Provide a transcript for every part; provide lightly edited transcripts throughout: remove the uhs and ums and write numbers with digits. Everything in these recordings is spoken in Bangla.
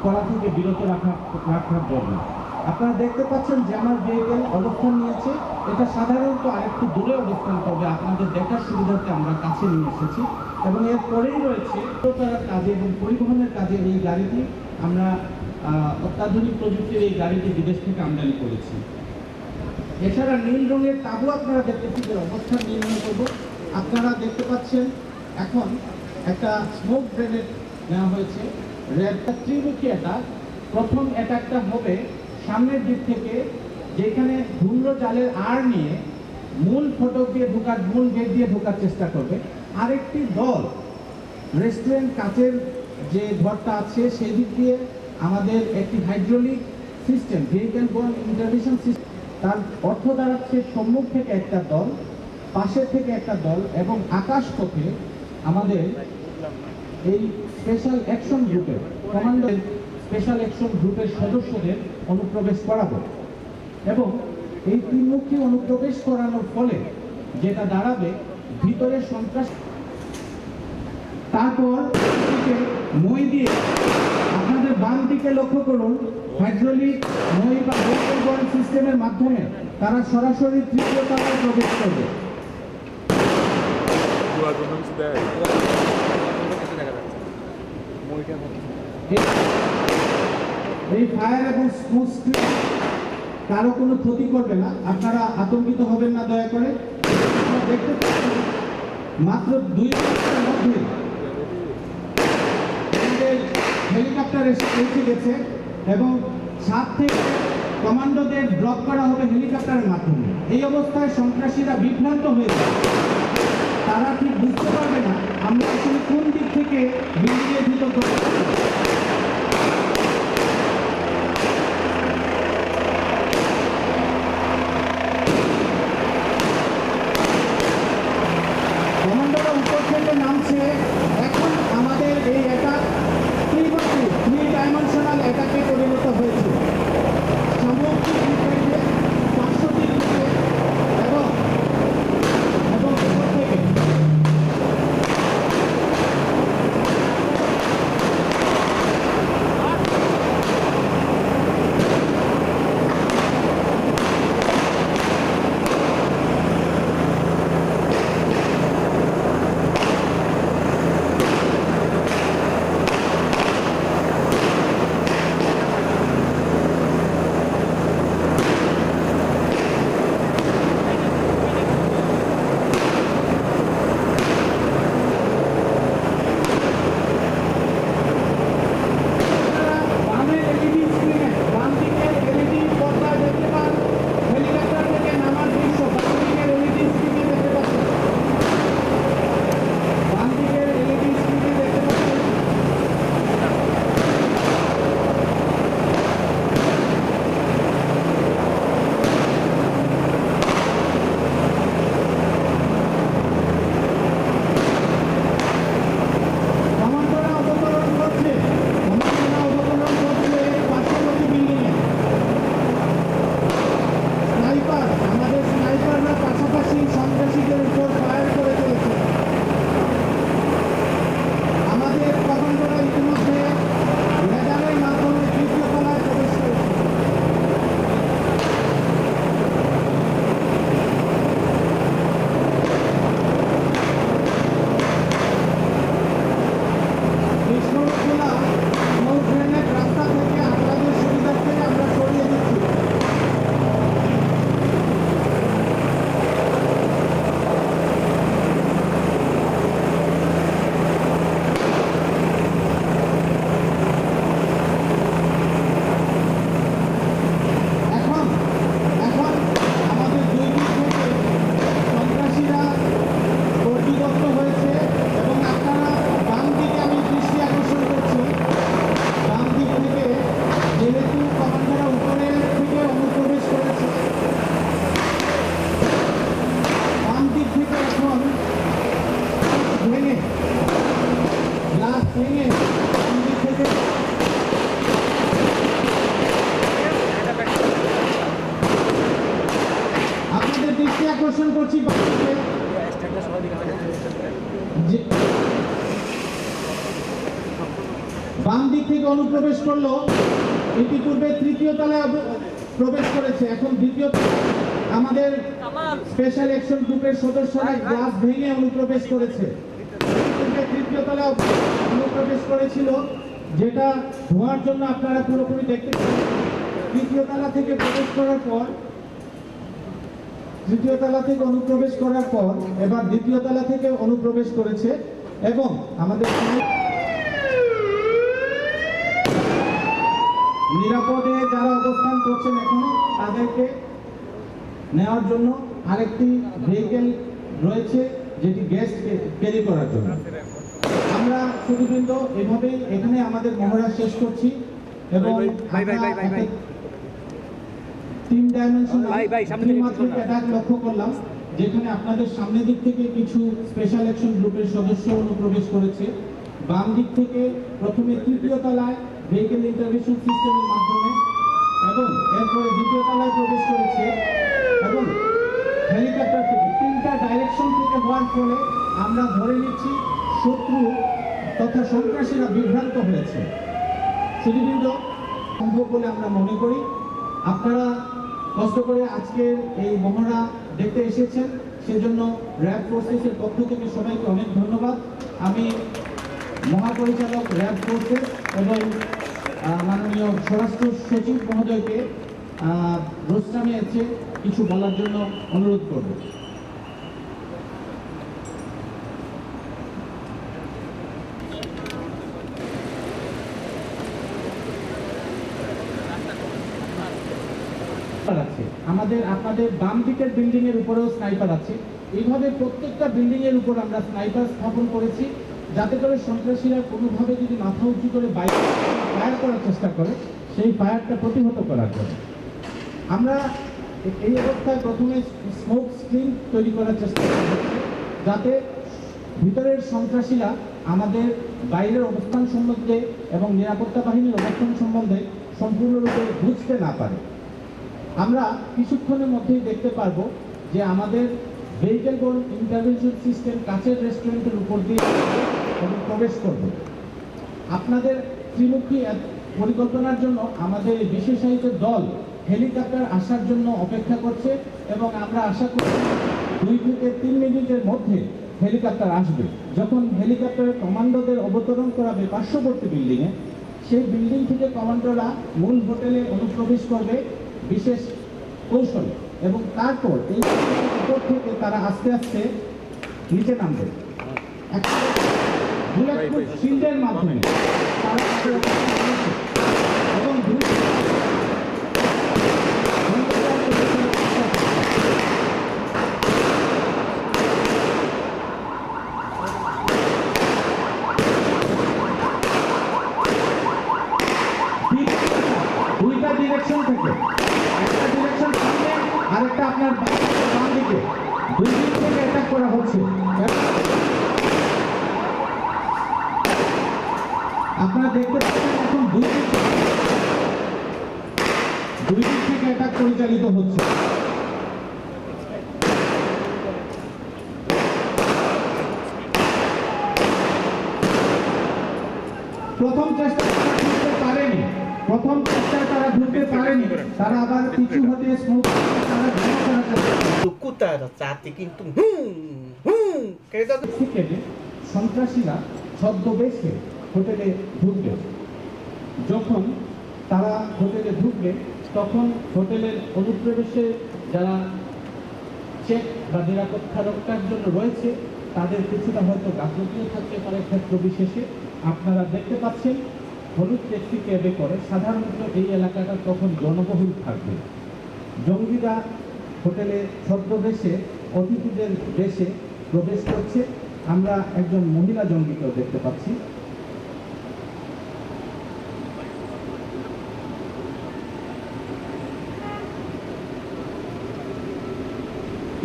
করা থেকে বিরত রাখার জন্য। আপনারা দেখতে পাচ্ছেন যে আমার ভেহিকেল অবস্থান নিয়েছে, এটা সাধারণত আরেকটু দূরে অবস্থান করবে, আপনাদের দেখার সুবিধার্থে আমরা কাছে নিয়ে এসেছি। এবং এর পরেই রয়েছে কাজে এবং পরিবহনের কাজে এই গাড়িটি আমরা অত্যাধুনিক প্রযুক্তির এই গাড়িটি বিদেশ থেকে আমদানি করেছি। এছাড়া নীল রঙের তাবু আপনারা দেখতে পাচ্ছেন, অবস্থান নির্ণয় করব। আপনারা দেখতে পাচ্ছেন এখন একটা স্মোক গ্রেনেড নেওয়া হয়েছে, রেডটা ত্রিমুখী অ্যাটাক। প্রথম অ্যাটাকটা হবে সামনের দিক থেকে, যেখানে ধূম্র জালের আড় নিয়ে মূল ফটক দিয়ে মূল গেট দিয়ে ঢোকার চেষ্টা করবে। আরেকটি দল রেস্টুরেন্ট কাচের যে ঘরটা আছে সেই দিক দিয়ে আমাদের একটি hydraulic system, vehicle borne intervention system, তার অর্থ দাঁড়াচ্ছে সম্মুখ থেকে একটা দল, পাশের থেকে একটা দল এবং আকাশ পথে আমাদের এই স্পেশাল অ্যাকশন গ্রুপের কমান্ডার স্পেশাল অ্যাকশন গ্রুপের সদস্যদের অনুপ্রবেশ করাবো। এবং এই ত্রিমুখী অনুপ্রবেশ করানোর ফলে যেটা দাঁড়াবে, ভিতরে সন্ত্রাস, তারপর মই দিয়ে আপনাদের বাম দিকে লক্ষ্য করুন, হাইড্রোলিক মই বা ভেহিকেল বোর্ন সিস্টেমের মাধ্যমে তারা সরাসরি তৃতীয় তলায় প্রবেশ করবে। এই ফায়ার এবং স্মোক স্ক্রিন কারো কোনো ক্ষতি করবে না, আপনারা আতঙ্কিত হবেন না দয়া করে। দেখতে পাচ্ছেন মাত্র 2 মিনিটের মধ্যে হেলিকপ্টার এসে পৌঁছে গেছে এবং ছাদ থেকে কমান্ডোদের ব্লক করা হবে হেলিকপ্টারের মাধ্যমে। এই অবস্থায় সন্ত্রাসীরা বিভ্রান্ত হয়েছে, তারা ঠিক বুঝতে পারবে না আমরা আসলে কোন দিক থেকে বিল্ডিংয়ের ভিতর কমান্ডোরা উপর থেকে নামছে। এখন আমাদের এই অ্যাটাক থ্রি ডাইমেনশনাল অ্যাটাকে পরিণত হয়েছে। থেকে অনুপ্রবেশ করলো, ইতিপূর্বে তৃতীয় তলায় প্রবেশ করেছে, এখন দ্বিতীয় আমাদের স্পেশাল অ্যাকশন গ্রুপের সদস্যরা গ্লাস ভেঙে অনুপ্রবেশ করেছে। তৃতীয় তলায় অনুপ্রবেশ করেছিল, যেটা ধোয়ার জন্য আপনারা পুরোপুরি দেখতে পাচ্ছেন। তৃতীয় তলা থেকে প্রবেশ করার পর তৃতীয় তলা থেকে অনুপ্রবেশ করার পর এবার দ্বিতীয় তলা থেকে অনুপ্রবেশ করেছে এবং আমাদের নিরাপদে যারা অবস্থান করছেন এখানে তাদেরকে নেওয়ার জন্য আরেকটি ভেহিকেল রয়েছে, যেটি গেস্ট ক্যারি করার জন্য। আমরা সুধীবৃন্দ এভাবেই এখানে আমাদের মহড়া শেষ করছি এবং তিন ডাইমেনশনাল ত্রিমাত্রিক অ্যাটাক লক্ষ্য করলাম, যেখানে আপনাদের সামনের দিক থেকে কিছু স্পেশাল অ্যাকশন গ্রুপের সদস্য অনুপ্রবেশ করেছে, বাম দিক থেকে প্রথমে তৃতীয় তলায় ভেহিকেল ইন্টারভেনশন সিস্টেমের মাধ্যমে এবং এরপরে দ্বিতীয় তলায় প্রবেশ করেছে এবং হেলিকপ্টার থেকে তিনটা ডাইরেকশন থেকে হওয়ার ফলে আমরা ধরে নিচ্ছি শত্রু তথা সন্ত্রাসীরা বিভ্রান্ত হয়েছে। সুধীবৃন্দ, সম্ভব বলে আমরা মনে করি। আপনারা কষ্ট করে আজকের এই মহড়া দেখতে এসেছেন, সেজন্য র্যাব ফোর্সেসের পক্ষ থেকে সবাইকে অনেক ধন্যবাদ। আমি মহাপরিচালক র্যাব ফোর্সেস এবং মাননীয় স্বরাষ্ট্র সচিব মহোদয়কে রোস্টামে এসে কিছু বলার জন্য অনুরোধ করব। আমাদের আপনাদের বাম দিকের বিল্ডিং এর উপরেও স্নাইপার আছে। এইভাবে প্রত্যেকটা বিল্ডিং এর উপর আমরা স্নাইপার স্থাপন করেছি, যাতে করে সন্ত্রাসীরা কোনোভাবে যদি মাথা উঁচু করে বাইরে ফায়ার করার চেষ্টা করে, সেই ফায়ারটা প্রতিহত করার জন্য আমরা এই অবস্থায় প্রথমে স্মোক স্ক্রিন তৈরি করার চেষ্টা করছি, যাতে ভিতরের সন্ত্রাসীরা আমাদের বাইরের অবস্থান সম্বন্ধে এবং নিরাপত্তা বাহিনীর অবস্থান সম্বন্ধে সম্পূর্ণরূপে বুঝতে না পারে। আমরা কিছুক্ষণের মধ্যেই দেখতে পারবো যে আমাদের ভেহিকেল বোর্ড ইন্টারভেনশন সিস্টেম কাছের রেস্টুরেন্টের উপর দিয়ে এবং প্রবেশ করবে। আপনাদের ত্রিমুখী পরিকল্পনার জন্য আমাদের বিশেষায়িত দল হেলিকপ্টার আসার জন্য অপেক্ষা করছে এবং আমরা আশা করছি 2 থেকে 3 মিনিটের মধ্যে হেলিকপ্টার আসবে। যখন হেলিকপ্টারের কমান্ডোদের অবতরণ করাবে পার্শ্ববর্তী বিল্ডিংয়ে, সেই বিল্ডিং থেকে কমান্ডোরা মূল হোটেলে অনুপ্রবেশ করবে বিশেষ কৌশলে এবং তারপর এই উপর থেকে তারা আস্তে আস্তে নিচে নামবে। বুলেটপ্রুফ শিল্ডের মাধ্যমে তারা এবং দুইটা ডিরেকশন থেকে, একটা ডিরেকশন সামনে আরেকটা আপনার বাম দিকে, দুই দিক থেকে অ্যাটাক করা হচ্ছে। আপনারা দেখতে পাচ্ছেন এখন দুই দিক থেকে অ্যাটাক পরিচালিত হচ্ছে। প্রথম চেষ্টায় তারা ঢুকতে পারেনি, তারা আবার পিছু হতে স্মোক তারা সন্ত্রাসীরা ছদ্মবেশে হোটেলে ঢুকবে। যখন তারা হোটেলে ঢুকবে তখন হোটেলের অনুপ্রবেশে যারা চেক বা নিরাপত্তা রক্ষার জন্য রয়েছে তাদের কিছুটা হয়তো গাফলতিও থাকতে পারে ক্ষেত্র বিশেষে। আপনারা দেখতে পাচ্ছেন হলুদ ট্যাক্সি ক্যাবে করে, সাধারণত এই এলাকাটা তখন জনবহুল থাকবে। জঙ্গিরা হোটেলে ছদ্মবেশে অতিথিদের দেশে প্রবেশ করছে। আমরা একজন মহিলা জঙ্গিকেও দেখতে পাচ্ছি।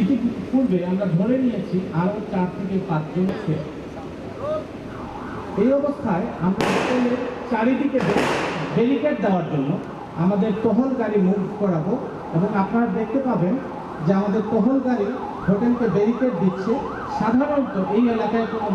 ইতিপূর্বে আমরা ধরে নিয়েছি আরো 4 থেকে 5 জনকে। এই অবস্থায় আমরা হোটেলের চারিদিকে ব্যারিকেড দেওয়ার জন্য আমাদের টহল গাড়ি মুভ করাবো এবং আপনারা দেখতে পাবেন যে আমাদের টহল গাড়ি হোটেলকে ব্যারিকেড দিচ্ছে। সাধারণত এই এলাকায় কোনো